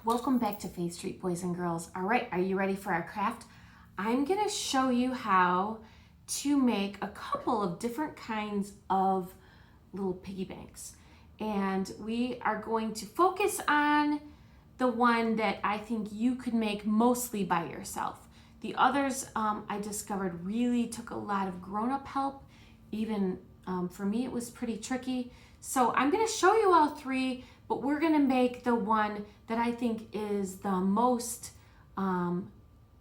Welcome back to Faith Street, boys and girls. All right, are you ready for our craft? I'm going to show you how to make a couple of different kinds of little piggy banks. And we are going to focus on the one that I think you could make mostly by yourself. The others I discovered really took a lot of grown-up help. Even for me, it was pretty tricky. So I'm going to show you all three, but we're going to make the one that I think is the most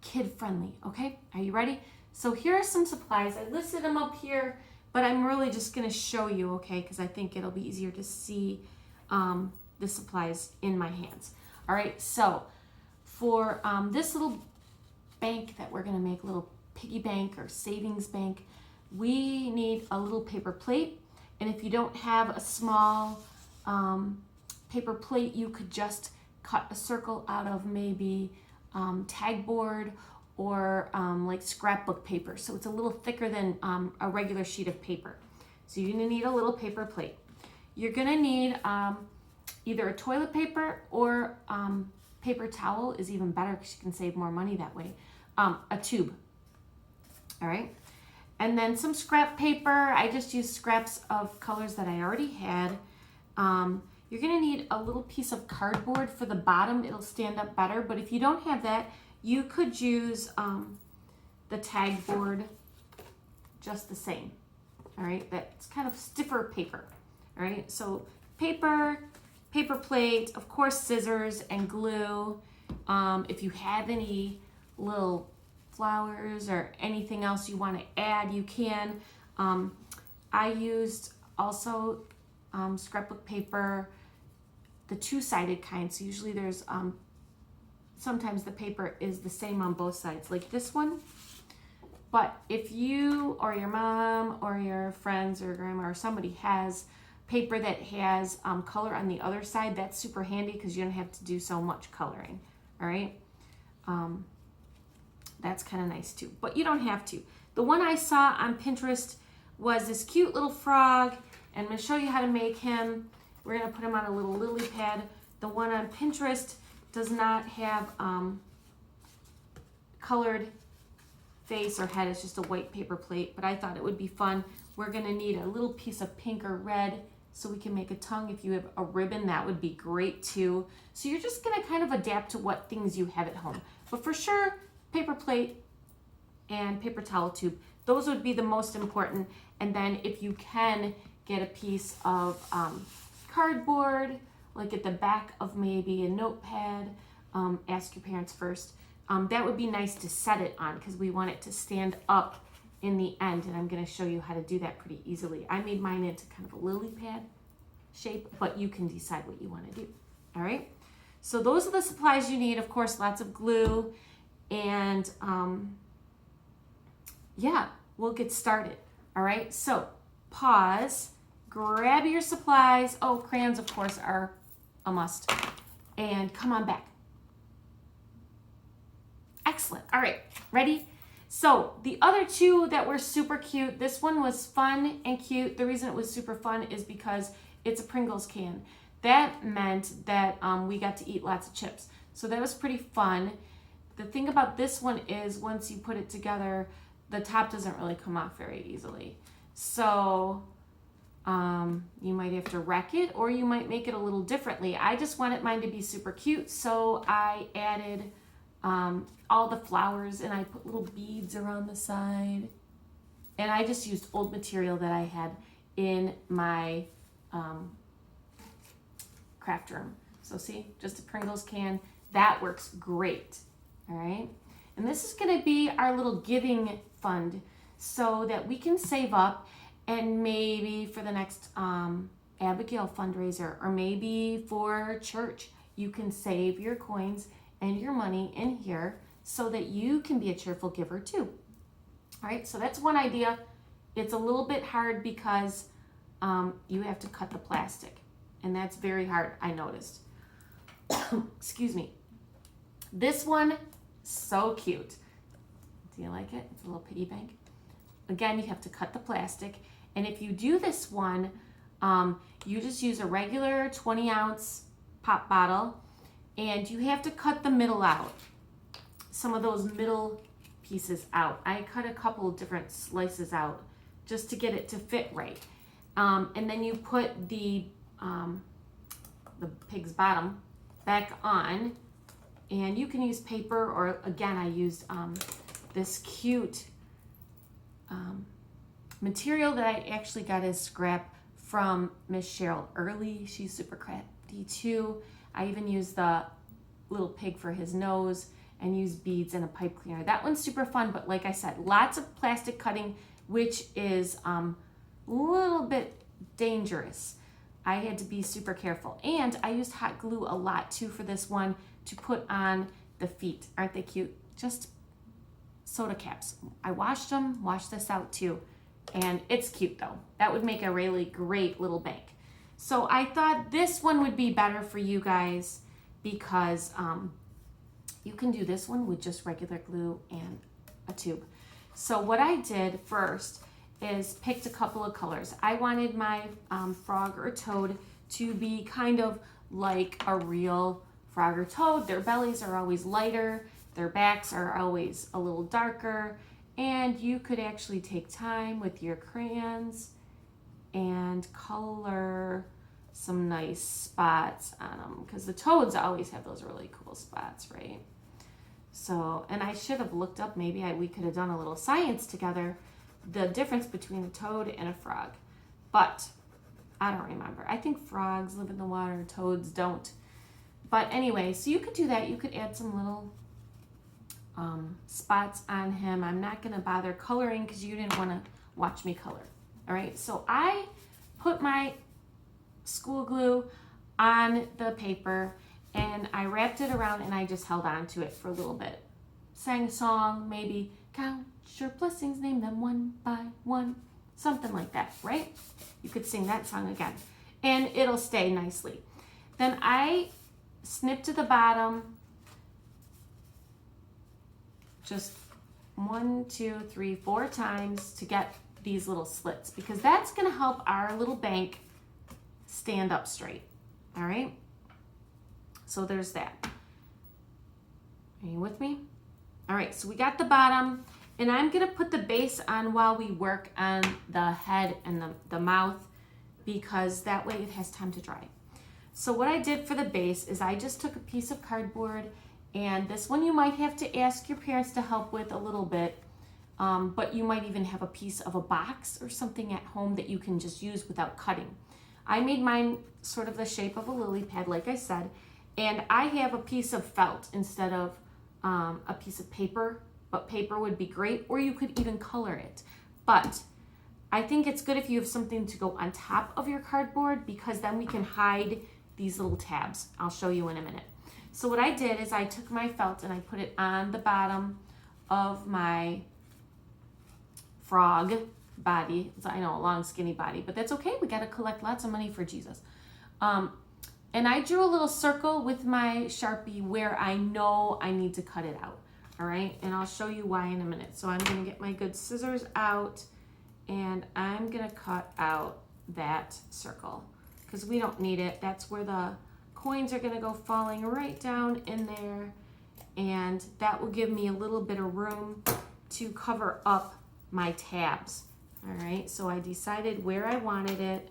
kid-friendly, okay? Are you ready? So here are some supplies. I listed them up here, but I'm really just going to show you, okay, because I think it'll be easier to see the supplies in my hands. All right, so for this little bank that we're going to make, a little piggy bank or savings bank, we need a little paper plate. And if you don't have a small paper plate, you could just cut a circle out of maybe tag board or like scrapbook paper. So it's a little thicker than a regular sheet of paper. So you're gonna need a little paper plate. You're gonna need either a toilet paper or paper towel is even better because you can save more money that way. A tube, all right? And then some scrap paper. I just used scraps of colors that I already had. You're gonna need a little piece of cardboard for the bottom. It'll stand up better, but if you don't have that, you could use the tag board just the same, all right? That's kind of stiffer paper, all right? So paper plate, of course, scissors and glue. If you have any little flowers or anything else you want to add, you can. I used also scrapbook paper, the two-sided kind. So usually there's sometimes the paper is the same on both sides, like this one. But if you or your mom or your friends or grandma or somebody has paper that has color on the other side, that's super handy because you don't have to do so much coloring. All right. That's kind of nice too, but you don't have to. The one I saw on Pinterest was this cute little frog, and I'm going to show you how to make him. We're going to put him on a little lily pad. The one on Pinterest does not have colored face or head. It's just a white paper plate, but I thought it would be fun. We're going to need a little piece of pink or red so we can make a tongue. If you have a ribbon, that would be great too. So you're just going to kind of adapt to what things you have at home. But for sure, paper plate and paper towel tube, those would be the most important. And then if you can get a piece of cardboard, like at the back of maybe a notepad, ask your parents first. That would be nice to set it on because we want it to stand up in the end, and I'm going to show you how to do that pretty easily. I made mine into kind of a lily pad shape, but you can decide what you want to do. All right, so those are the supplies you need. Of course, lots of glue. And yeah, we'll get started. All right, so pause, grab your supplies. Oh, crayons, of course, are a must. And come on back. Excellent. All right, ready? So the other two that were super cute, this one was fun and cute. The reason it was super fun is because it's a Pringles can. That meant that we got to eat lots of chips. So that was pretty fun. The thing about this one is once you put it together, the top doesn't really come off very easily. So you might have to wreck it, or you might make it a little differently. I just wanted mine to be super cute, so I added all the flowers and I put little beads around the side. And I just used old material that I had in my craft room. So see, just a Pringles can. That works great. All right, and this is going to be our little giving fund so that we can save up, and maybe for the next Abigail fundraiser, or maybe for church, you can save your coins and your money in here so that you can be a cheerful giver too. All right, so that's one idea. It's a little bit hard because you have to cut the plastic, and that's very hard, I noticed. Excuse me. This one, so cute. Do you like it? It's a little piggy bank. Again, you have to cut the plastic. And if you do this one, you just use a regular 20-ounce pop bottle and you have to cut the middle out, some of those middle pieces out. I cut a couple of different slices out just to get it to fit right. And then you put the pig's bottom back on, and you can use paper, or again, I used this cute material that I actually got as scrap from Miss Cheryl Early. She's super crafty too. I even used the little pig for his nose and used beads and a pipe cleaner. That one's super fun, but like I said, lots of plastic cutting, which is a little bit dangerous. I had to be super careful. And I used hot glue a lot too for this one to put on the feet. Aren't they cute? Just soda caps. I washed them, washed this out too. And it's cute though. That would make a really great little bank. So I thought this one would be better for you guys because you can do this one with just regular glue and a tube. So what I did first is picked a couple of colors. I wanted my frog or toad to be kind of like a real frog or toad. Their bellies are always lighter, their backs are always a little darker, and you could actually take time with your crayons and color some nice spots on them, because the toads always have those really cool spots, right? So, and I should have looked up, maybe we could have done a little science together, the difference between a toad and a frog, but I don't remember. I think frogs live in the water, toads don't. But anyway, so you could do that. You could add some little spots on him. I'm not gonna bother coloring because you didn't want to watch me color. All right, so I put my school glue on the paper and I wrapped it around and I just held on to it for a little bit. Sang a song, maybe count your blessings, name them one by one, something like that, right? You could sing that song again and it'll stay nicely. Then I snipped to the bottom just 1, 2, 3, 4 times to get these little slits, because that's going to help our little bank stand up straight. All right, so there's that. Are you with me? All right, so we got the bottom, and I'm going to put the base on while we work on the head and the mouth, because that way it has time to dry. So what I did for the base is I just took a piece of cardboard, and this one you might have to ask your parents to help with a little bit, but you might even have a piece of a box or something at home that you can just use without cutting. I made mine sort of the shape of a lily pad, like I said, and I have a piece of felt instead of a piece of paper, but paper would be great, or you could even color it. But I think it's good if you have something to go on top of your cardboard, because then we can hide these little tabs. I'll show you in a minute. So what I did is I took my felt and I put it on the bottom of my frog body. It's, I know, a long skinny body, but that's okay. We got to collect lots of money for Jesus. And I drew a little circle with my Sharpie where I know I need to cut it out. All right, and I'll show you why in a minute. So I'm going to get my good scissors out and I'm going to cut out that circle because we don't need it. That's where the coins are going to go falling right down in there, and that will give me a little bit of room to cover up my tabs. All right, so I decided where I wanted it,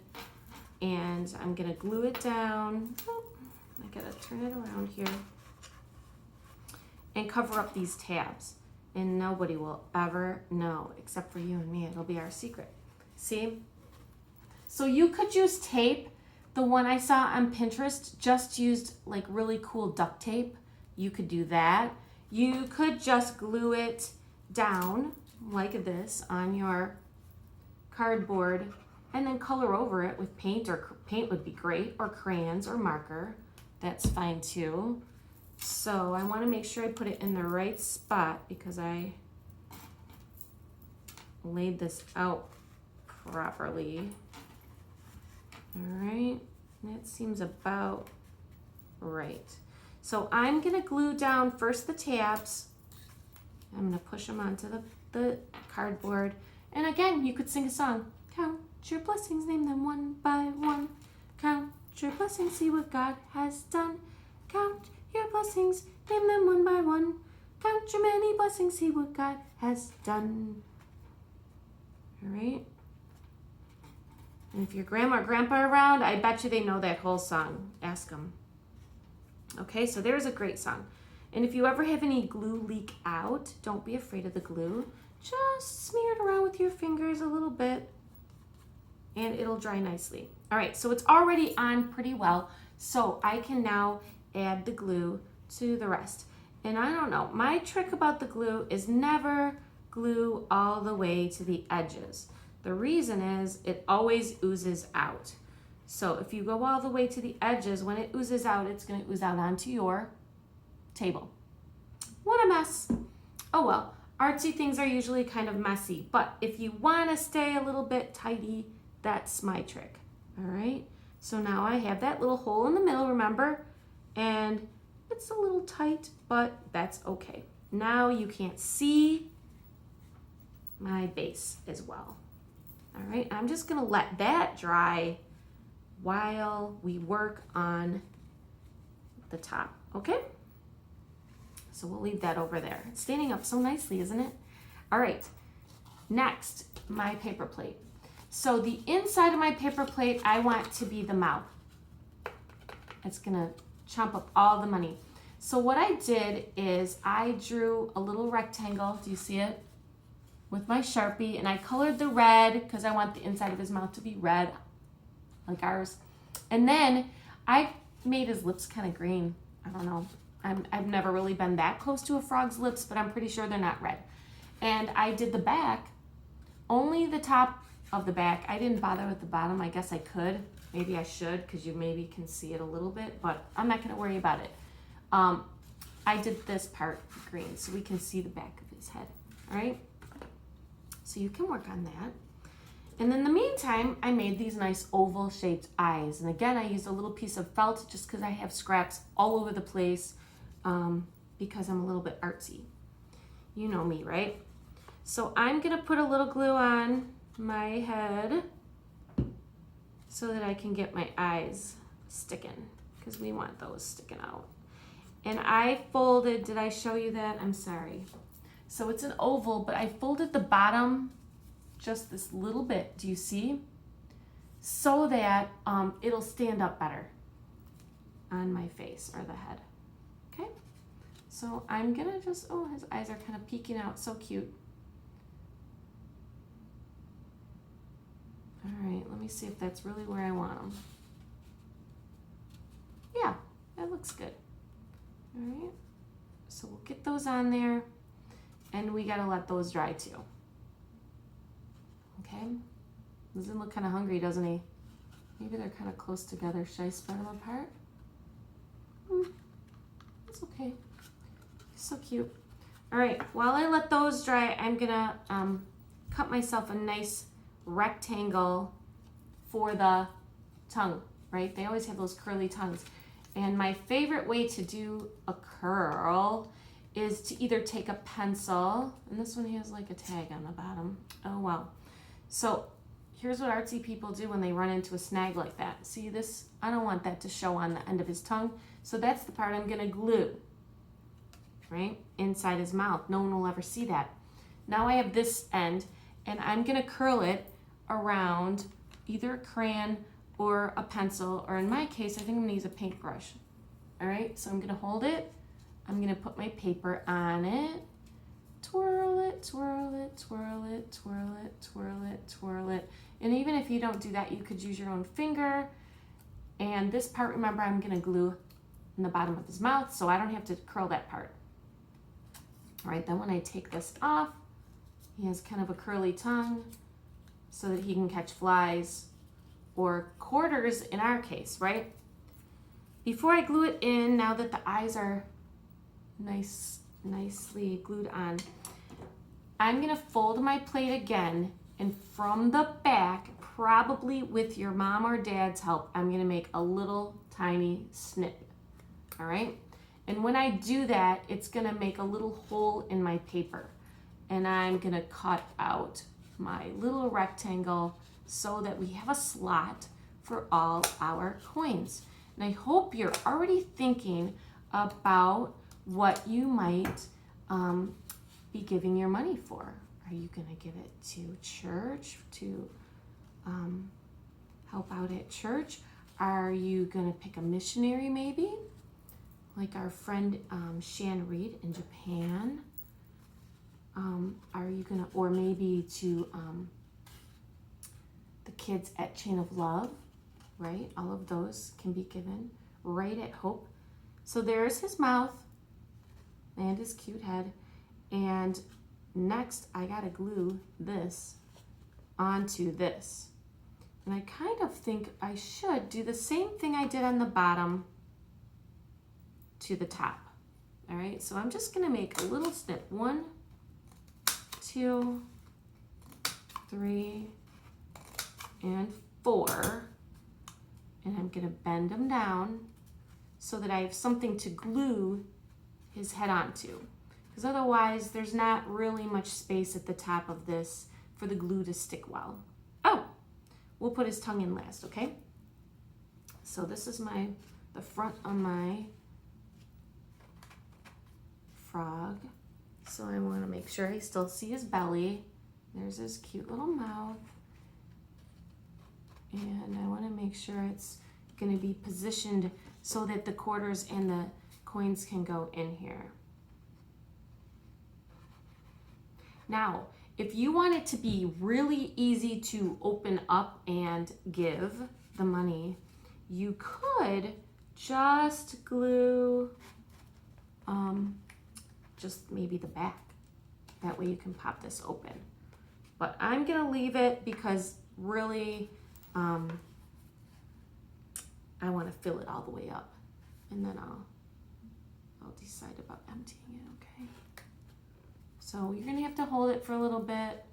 and I'm going to glue it down. Oh, I got to turn it around here and cover up these tabs, and nobody will ever know except for you and me. It'll be our secret. See? So you could use tape. The one I saw on Pinterest just used like really cool duct tape. You could do that. You could just glue it down like this on your cardboard and then color over it with paint, or paint would be great, or crayons or marker. That's fine too. So I want to make sure I put it in the right spot because I laid this out properly. All right, that seems about right. So I'm gonna glue down first the tabs. I'm gonna push them onto the cardboard. And again, you could sing a song. Count your blessings, name them one by one. Count your blessings, see what God has done. Count your blessings, name them one by one. Count your many blessings, see what God has done. All right? And if your grandma or grandpa are around, I bet you they know that whole song. Ask them. Okay, so there's a great song. And if you ever have any glue leak out, don't be afraid of the glue. Just smear it around with your fingers a little bit and it'll dry nicely. All right, so it's already on pretty well. So I can now add the glue to the rest. And I don't know, my trick about the glue is never glue all the way to the edges. The reason is it always oozes out. So if you go all the way to the edges, when it oozes out, it's gonna ooze out onto your table. What a mess. Oh well, artsy things are usually kind of messy, but if you wanna stay a little bit tidy, that's my trick, all right? So now I have that little hole in the middle, remember? And it's a little tight, but that's okay. Now you can't see my base as well. All right, I'm just gonna let that dry while we work on the top, okay? So we'll leave that over there. It's standing up so nicely, isn't it? All right, next, my paper plate. So the inside of my paper plate, I want to be the mouth. It's gonna chomp up all the money. So what I did is I drew a little rectangle, do you see it? With my Sharpie, and I colored the red because I want the inside of his mouth to be red, like ours. And then I made his lips kind of green. I don't know. I've never really been that close to a frog's lips, but I'm pretty sure they're not red. And I did the back, only the top of the back. I didn't bother with the bottom. I guess I could. Maybe I should because you maybe can see it a little bit, but I'm not going to worry about it. I did this part green so we can see the back of his head. All right? So you can work on that. And in the meantime, I made these nice oval shaped eyes. And again, I used a little piece of felt just because I have scraps all over the place because I'm a little bit artsy. You know me, right? So I'm gonna put a little glue on my head so that I can get my eyes sticking because we want those sticking out. And I folded, did I show you that? I'm sorry. So it's an oval, but I folded the bottom just this little bit, do you see? So that it'll stand up better on my face or the head, okay? So I'm gonna just, oh, his eyes are kind of peeking out, so cute. All right, let me see if that's really where I want them. Yeah, that looks good. All right, so we'll get those on there and we gotta let those dry too. Okay, doesn't look kind of hungry, doesn't he? Maybe they're kind of close together. Should I spread them apart? It's okay. He's so cute. All right, while I let those dry, I'm gonna cut myself a nice rectangle for the tongue, right? They always have those curly tongues. And my favorite way to do a curl is to either take a pencil, and this one has like a tag on the bottom. Oh, wow. So here's what artsy people do when they run into a snag like that. See this? I don't want that to show on the end of his tongue. So that's the part I'm gonna glue, right? Inside his mouth. No one will ever see that. Now I have this end, and I'm gonna curl it around either a crayon or a pencil, or in my case, I think I'm gonna use a paintbrush. All right, so I'm gonna hold it. I'm gonna put my paper on it. Twirl it, twirl it, twirl it, twirl it, twirl it, twirl it. And even if you don't do that, you could use your own finger. And this part, remember, I'm gonna glue in the bottom of his mouth, so I don't have to curl that part. All right, then when I take this off, he has kind of a curly tongue so that he can catch flies or quarters in our case, right? Before I glue it in, now that the eyes are nicely glued on, I'm gonna fold my plate again, and from the back, probably with your mom or dad's help, I'm gonna make a little tiny snip, all right? And when I do that, it's gonna make a little hole in my paper, and I'm gonna cut out my little rectangle so that we have a slot for all our coins. And I hope you're already thinking about what you might be giving your money for. Are you going to give it to church to help out at church? Are you going to pick a missionary maybe? Like our friend Shan Reed in Japan. Are you going to, or maybe to the kids at Chain of Love, right? All of those can be given right at Hope. So there's his mouth and his cute head. And next I gotta glue this onto this. And I kind of think I should do the same thing I did on the bottom to the top. All right, so I'm just gonna make a little snip. 1, 2, 3, and 4. And I'm gonna bend them down so that I have something to glue his head onto. Because otherwise there's not really much space at the top of this for the glue to stick well. Oh, we'll put his tongue in last, okay? So this is the front of my frog. So I want to make sure I still see his belly. There's his cute little mouth. And I want to make sure it's going to be positioned so that the quarters and the coins can go in here. Now, if you want it to be really easy to open up and give the money, you could just glue just maybe the back. That way you can pop this open. But I'm gonna leave it because really I want to fill it all the way up, and then I'll decide about emptying it, okay? So you're gonna have to hold it for a little bit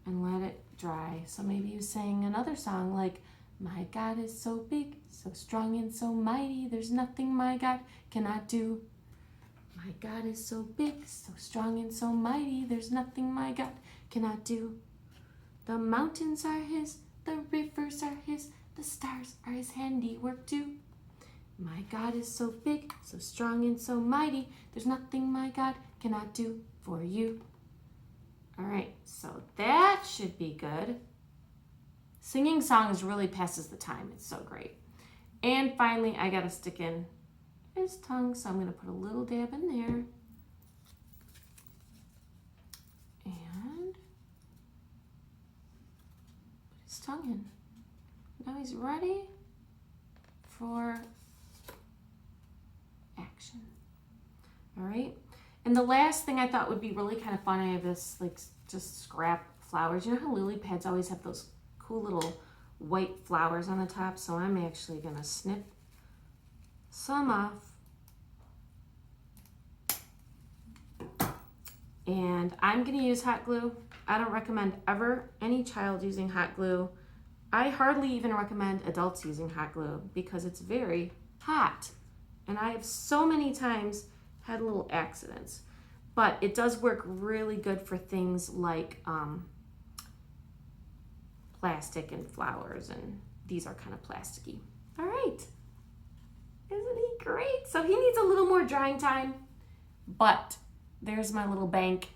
and let it dry. So maybe you sing another song like, my God is so big, so strong and so mighty, there's nothing my God cannot do. My God is so big, so strong and so mighty, there's nothing my God cannot do. The mountains are his, the rivers are his, the stars are his handiwork too. My God is so big, so strong and so mighty, there's nothing my God cannot do for you. All right, so that should be good. Singing songs really passes the time. It's so great. And finally, I got to stick in his tongue, so I'm going to put a little dab in there. And put his tongue in. Now he's ready for action. All right. And the last thing I thought would be really kind of fun, I have this like just scrap flowers. You know how lily pads always have those cool little white flowers on the top? So I'm actually going to snip some off. And I'm going to use hot glue. I don't recommend ever any child using hot glue. I hardly even recommend adults using hot glue because it's very hot. And I have so many times had little accidents. But it does work really good for things like plastic and flowers, and these are kind of plasticky. All right. Isn't he great? So he needs a little more drying time, but there's my little bank.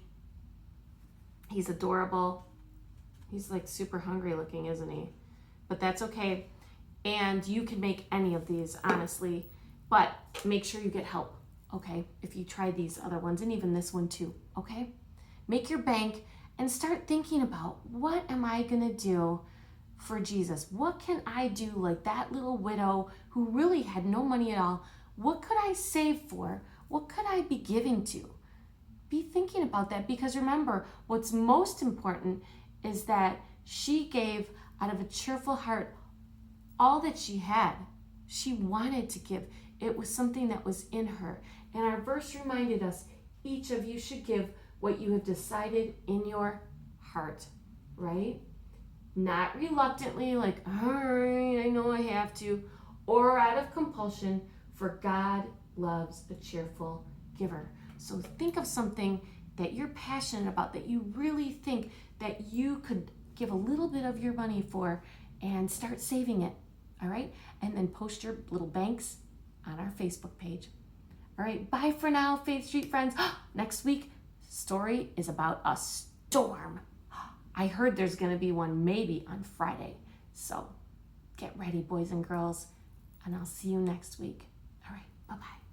He's adorable. He's like super hungry looking, isn't he? But that's okay. And you can make any of these, honestly, but make sure you get help, okay? If you try these other ones, and even this one too, okay? Make your bank and start thinking about, what am I gonna do for Jesus? What can I do like that little widow who really had no money at all? What could I save for? What could I be giving to? Be thinking about that, because remember, what's most important is that she gave out of a cheerful heart all that she had. She wanted to give. It was something that was in her. And our verse reminded us, each of you should give what you have decided in your heart, right? Not reluctantly, like, all right, I know I have to, or out of compulsion, for God loves a cheerful giver. So think of something that you're passionate about, that you really think that you could give a little bit of your money for, and start saving it, all right? And then post your little banks on our Facebook page. All right, bye for now, Faith Street friends. Next week, story is about a storm. I heard there's going to be one maybe on Friday. So get ready, boys and girls, and I'll see you next week. All right, bye-bye.